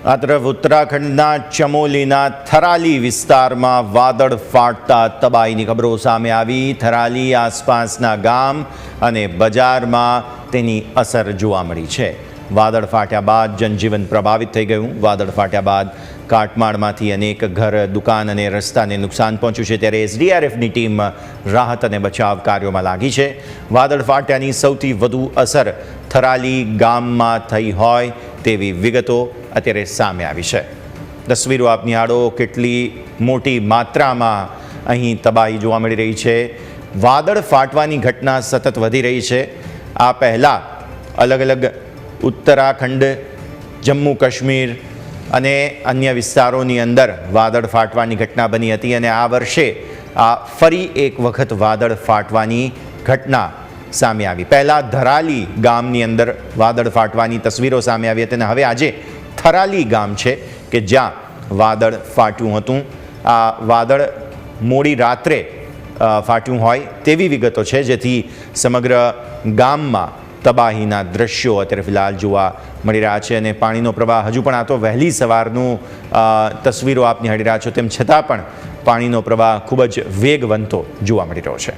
આ તરફ ઉત્તરાખંડના ચમોલીના થરાલી વિસ્તારમાં વાદળ ફાટતા તબાહીની ખબરો સામે આવી। થરાલી આસપાસના ગામ અને બજારમાં તેની અસર જોવા મળી છે। વાદળ ફાટ્યા બાદ જનજીવન પ્રભાવિત થઈ ગયું। વાદળ ફાટ્યા બાદ કાટમાળમાંથી અનેક ઘર, દુકાન અને રસ્તાને નુકસાન પહોંચ્યું છે, ત્યારે એસડીઆરએફની ટીમ રાહત અને બચાવ કાર્યોમાં લાગી છે। વાદળ ફાટ્યાની સૌથી વધુ અસર થરાલી ગામમાં થઈ હોય તેવી વિગતો અત્યારે સામે આવી છે। તસવીરો આપ નિહાળો, કેટલી મોટી માત્રામાં અહીં તબાહી જોવા મળી રહી છે। વાદળ ફાટવાની ઘટના સતત વધી રહી છે। આ પહેલાં અલગ અલગ ઉત્તરાખંડ, જમ્મુ કાશ્મીર અને અન્ય વિસ્તારોની અંદર વાદળ ફાટવાની ઘટના બની હતી અને આ વર્ષે આ ફરી એક વખત વાદળ ફાટવાની ઘટના સામે આવી। પહેલાં ધરાલી ગામની અંદર વાદળ ફાટવાની તસવીરો સામે આવી હતી અને હવે આજે થરાલી ગામ છે કે જ્યાં વાદળ ફાટ્યું હતું। આ વાદળ મોડી રાત્રે ફાટ્યું હોય તેવી વિગતો છે, જેથી સમગ્ર ગામમાં તબાહીના દ્રશ્યો અત્યારે ફિલહાલ જોવા મળી રહ્યા છે અને પાણીનો પ્રવાહ હજુ પણ, આ તો વહેલી સવારનું તસવીરો આપ નિહાળી રહ્યા છો, તેમ છતાં પણ પાણીનો પ્રવાહ ખૂબ જ વેગવંતો જોવા મળી રહ્યો છે।